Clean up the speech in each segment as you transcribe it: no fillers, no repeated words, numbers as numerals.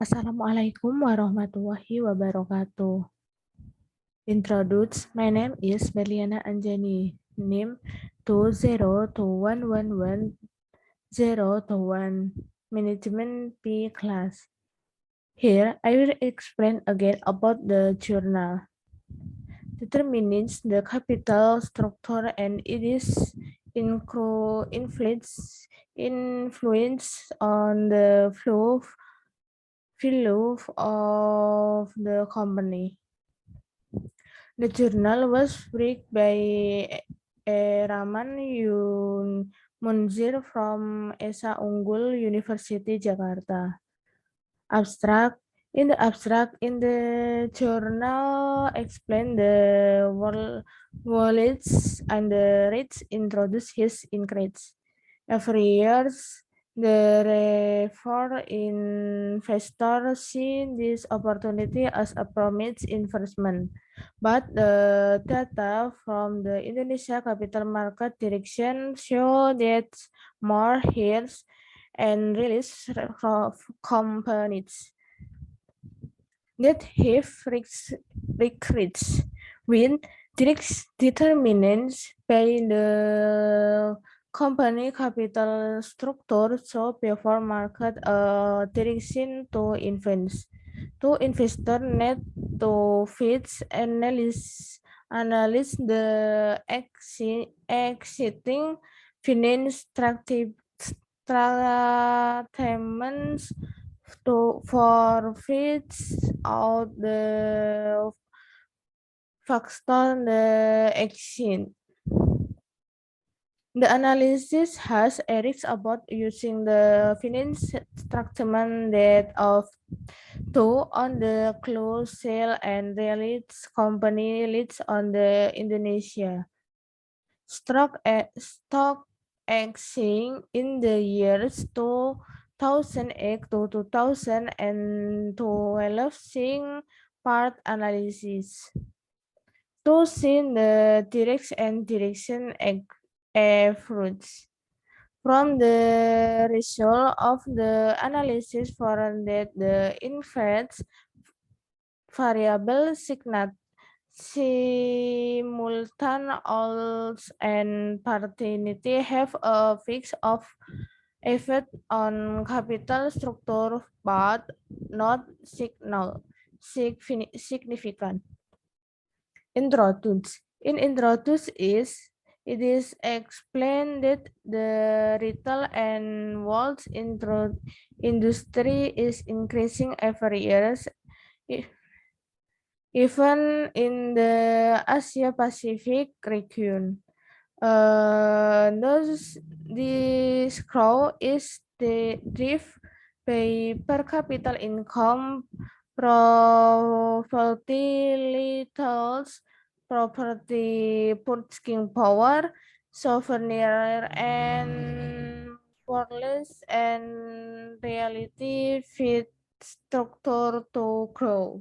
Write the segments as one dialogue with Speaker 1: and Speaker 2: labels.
Speaker 1: Assalamualaikum warahmatullahi wabarakatuh. Introduce, my name is Berliana Anjani, NIM 202111021, Management P class. Here, I will explain again about the journal. Determines the capital structure and it is influence on the flow of the company. The journal was written by Raman Munzir from Esa Unggul University, Jakarta. Abstract. In the journal explain the wallets and the rates introduce his increase. Every year, the investors see this opportunity as a promised investment. But the data from the Indonesia Capital Market Direction show that more shares and release of companies that have reached when determined by the company capital structure so before market direction to invest. To investor need to fit analyze the existing finance statements to for fits out the factor the exchange. The analysis has errors about using the finance statement that of two on the close sale and relates company leads on the Indonesia stock exchange in the years 2008 to 2012 seeing part analysis to see the direction efforts. From the result of the analysis found that the inverse variable simultaneous and paternity have a fix of effect on capital structure but not significant. Introduce. In introduce it is explained that the retail and walls industry is increasing every year, even in the Asia Pacific region. This growth is driven by per capita income, property titles, property purchasing power, souvenir and wireless and reality fit structure to grow.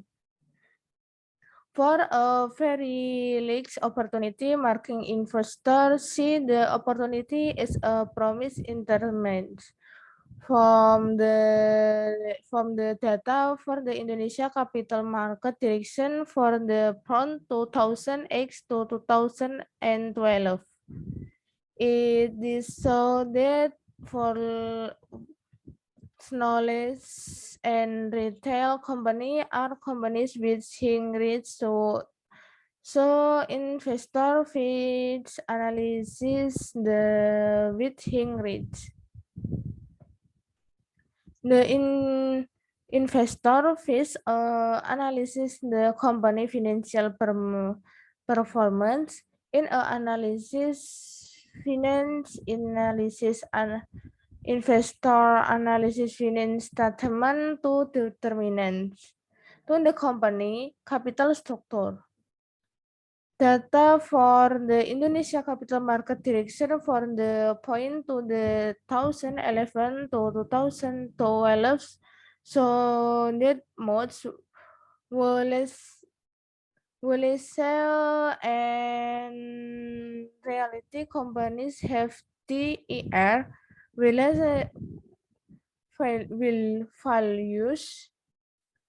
Speaker 1: For a very large opportunity, marking investors see the opportunity as a promise interment. From the data for the Indonesia Capital Market Direction for the from 2008 to 2012. It is so that for knowledge and retail company are companies with reach so investor feeds analysis the within reach. The investor fees analysis the company financial performance in finance analysis and investor analysis finance statement to determine to the company capital structure. Data for the Indonesia Capital Market Direction for the point to the 2011 to 2012 so that most sell and reality companies have TER will values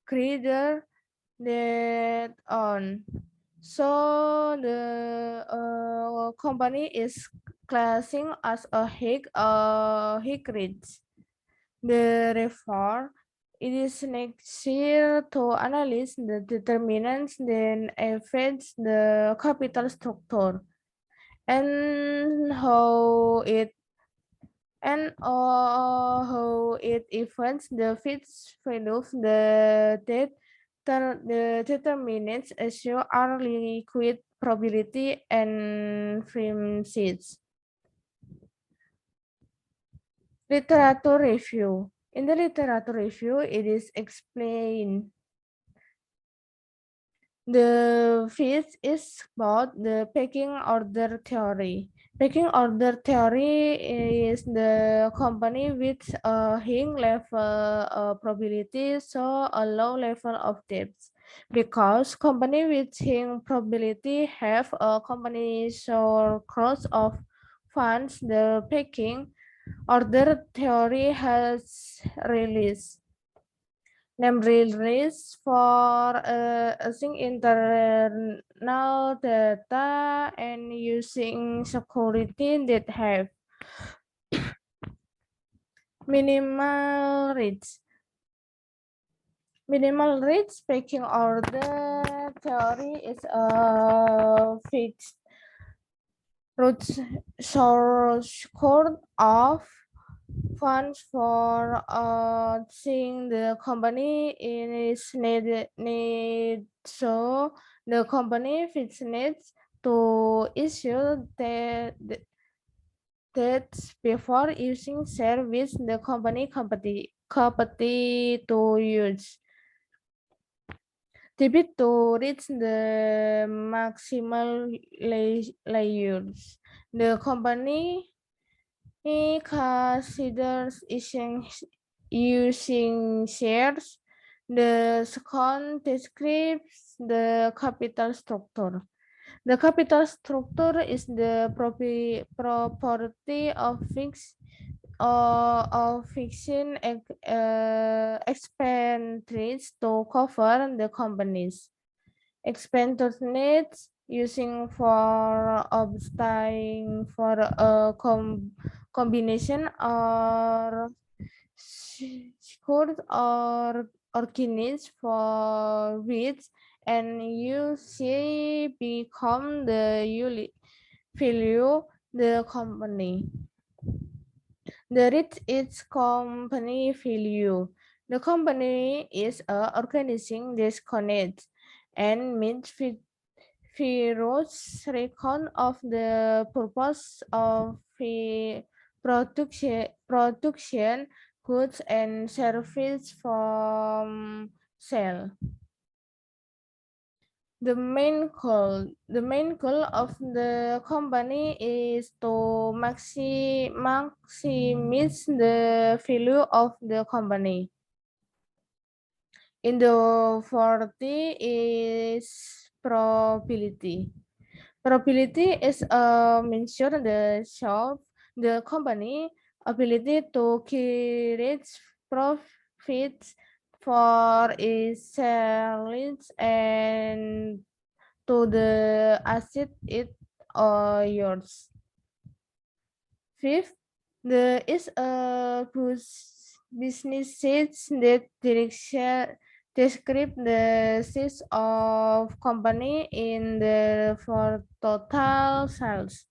Speaker 1: greater than on. So the company is classing as a high rich. Therefore, it is necessary to analyze the determinants that affects the capital structure and how it affects the fixed values. The determinants issue are liquid probability and frame sheets. Literature review. In the literature review, it is explained. The fifth is about the pecking order theory. Pecking order theory is the company with a high level probability, so a low level of depth. Because company with high probability have a combination cross of funds, the pecking order theory has released. Release for using internal data and using security that have minimal reach. Minimal reach pecking order theory is a fixed root source code of funds for seeing the company is need so the company fits needs to issue that before using service the company to use debit to reach the maximal layers. The company he considers using shares. The second describes the capital structure. The capital structure is the property of fixing expenditures to cover the company's expense needs using for obtaining for a combination or scores or organics for which and you see become the value the company. The rich is company value. The company is organizing this connect and meets Firoz recount of the purpose of the production goods and service from sale. The main goal of the company is to maximize the value of the company. In the 40 is probability. Probability is a measure the shop, the company ability to create profits for its sales and to the asset it or yours. Fifth, there is a business that describe the size of company in the for total sales,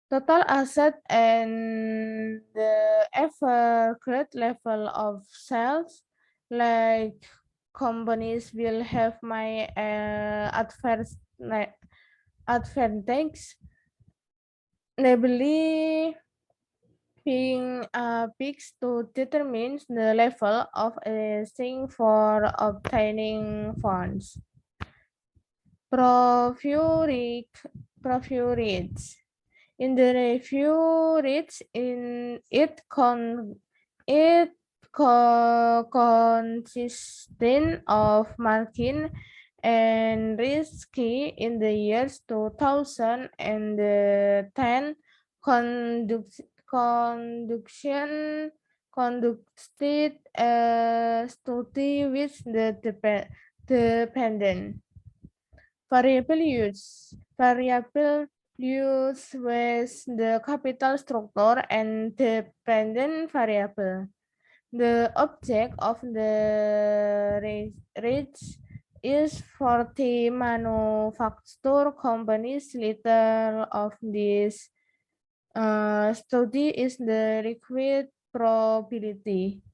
Speaker 1: total asset, and the ever great level of sales. Like companies will have my advantage, namely being picks to determine the level of a thing for obtaining funds. Preview rates. In the review rates, it consistent of margin and risky in the years 2010 conduction conducted a study with the dependent variable use with the capital structure and dependent variable. The object of the reach is for the manufacturer companies. Little of this study is the liquid probability.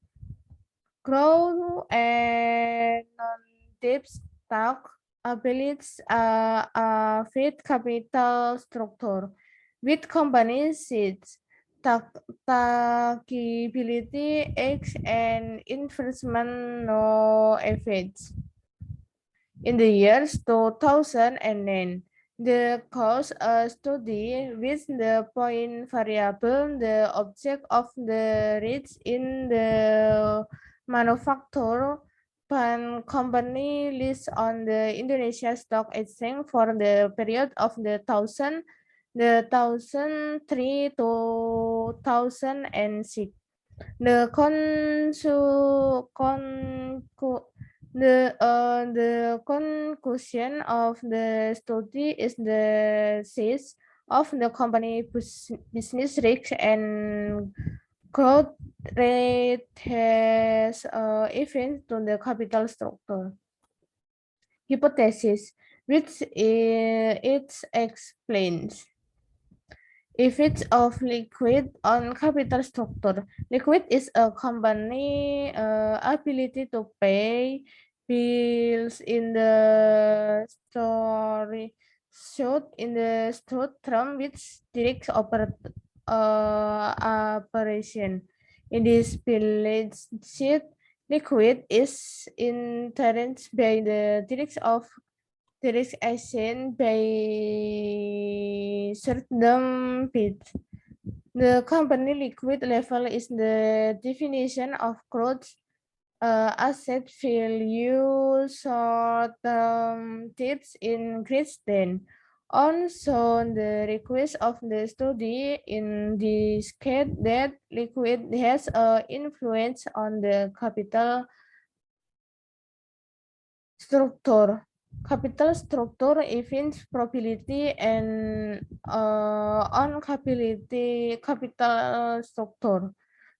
Speaker 1: Growth and non-deep stock abilities fit capital structure with company seats, taxability, X, and investment no effects. In the years 2009, the cost study with the point variable, the object of the risk in the manufacturer company list on the Indonesia Stock Exchange for the period of the 2003 to 2006. The the conclusion of the study is the size of the company business risk and growth rate has effect to the capital structure. Hypothesis, which it explains. Effects of liquid on capital structure. Liquid is a company ability to pay bills in the short term which directs operation. In this balance sheet, liquid is influenced by the directs of there is action by certain bits. The company liquid level is the definition of growth asset value short-term tips increase then. Also, the request of the study indicate that liquid has an influence on the capital structure. Capital structure events probability and on capital structure.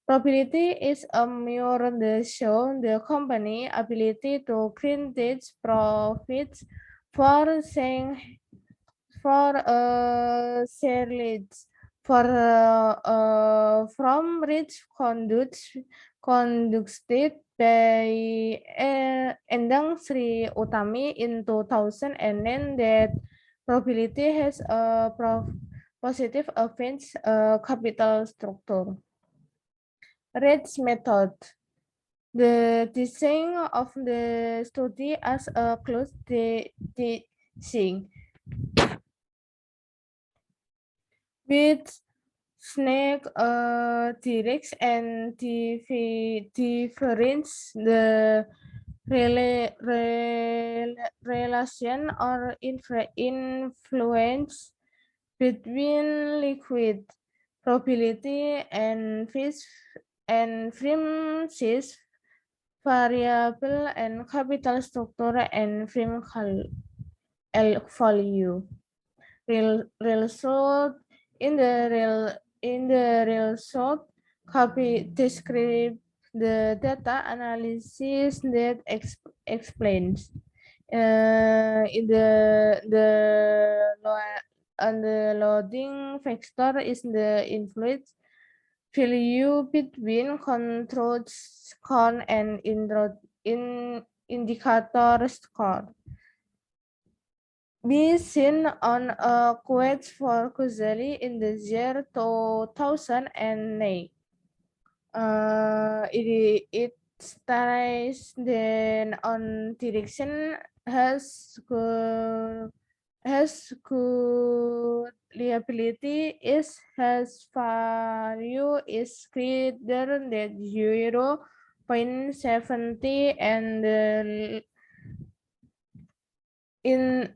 Speaker 1: Probability is a measure that show the company ability to create profits for saying for share leads for from rich conducted by Endang Sri Utami in 2009 that probability has a positive effect capital structure. Rates method. The design of the study as a close design with snake directs and difference the relation or influence between liquid probability and fish and frequencies variable and capital structure and frame value. Real result in the real result copy describe the data analysis that explains in the loading factor is the influence value between control score and indicator score. Be seen on a quote for Kuzari in the year 2009. It starts then on direction has good reliability has value is greater than 0.70 and the And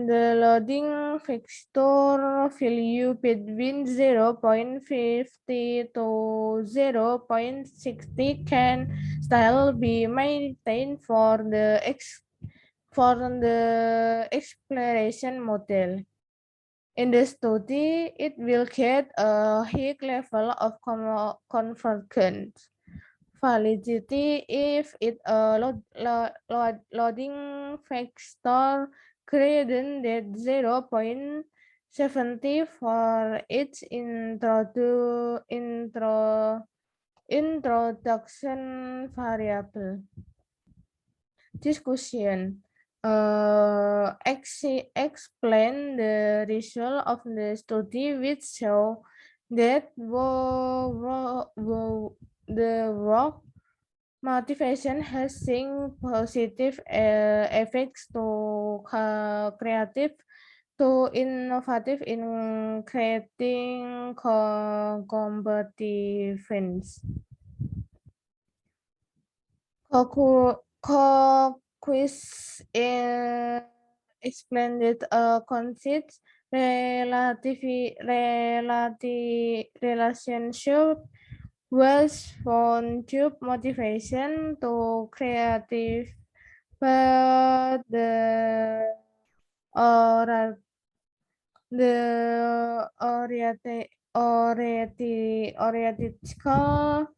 Speaker 1: the loading factor value between 0.50 to 0.60 can still be maintained for the exploration model. In the study, it will get a high level of convergence validity if it loading factor greater than 0.70 for each introduction variable. Discussion. Explain the result of the study which show that the work motivation has seen positive effects to creative to innovative in creating competitions. Quiz explained concept relationship was found to motivation to creative, but or the theoretical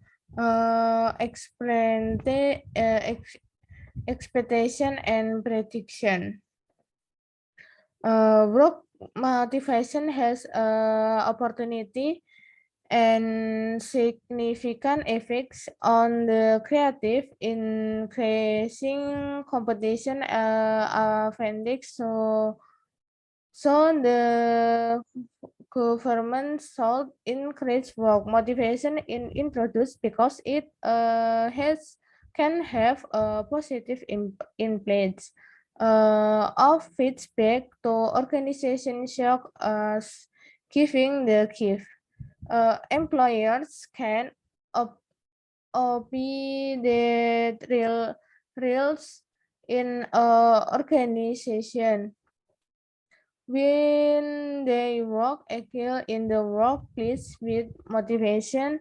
Speaker 1: explain the expectation and prediction. Work motivation has opportunity and significant effects on the creative increasing competition appendix. So the government should encourage work motivation in introduced because it can have a positive impact of feedback to organization shock as giving the gift. Employers can be the reals in organization when they work again in the workplace with motivation,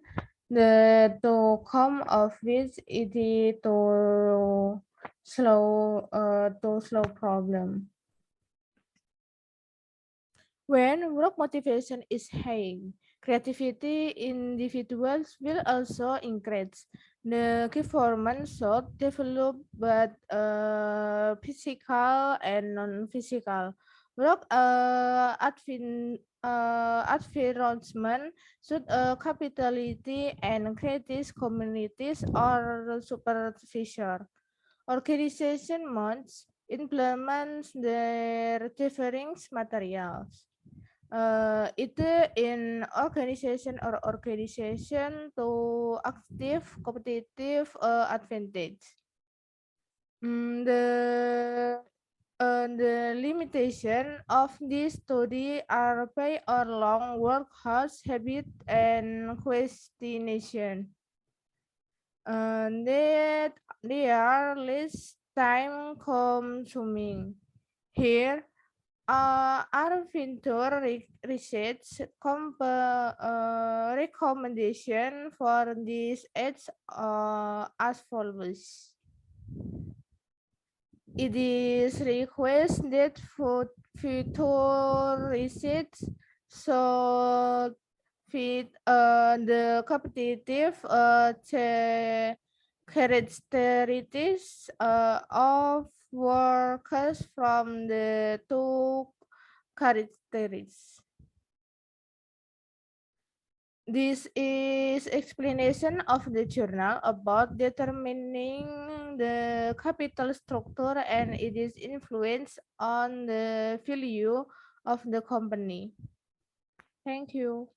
Speaker 1: the to come of which it is to slow problem. When work motivation is high, creativity individuals will also increase. The performance should develop both physical and non-physical. Work advancement should capability and creative communities or supervisor. Organization must implement their differing materials either in organization or organization to active competitive advantage. The limitation of this study are by or long work hours habit and questionation. That they are less time consuming. Here, Arvindo research recommendation for this age as follows. It is request that future research should fit the competitive characteristics of workers from the two characteristics. This is explanation of the journal about determining the capital structure and its influence on the value of the company. Thank you.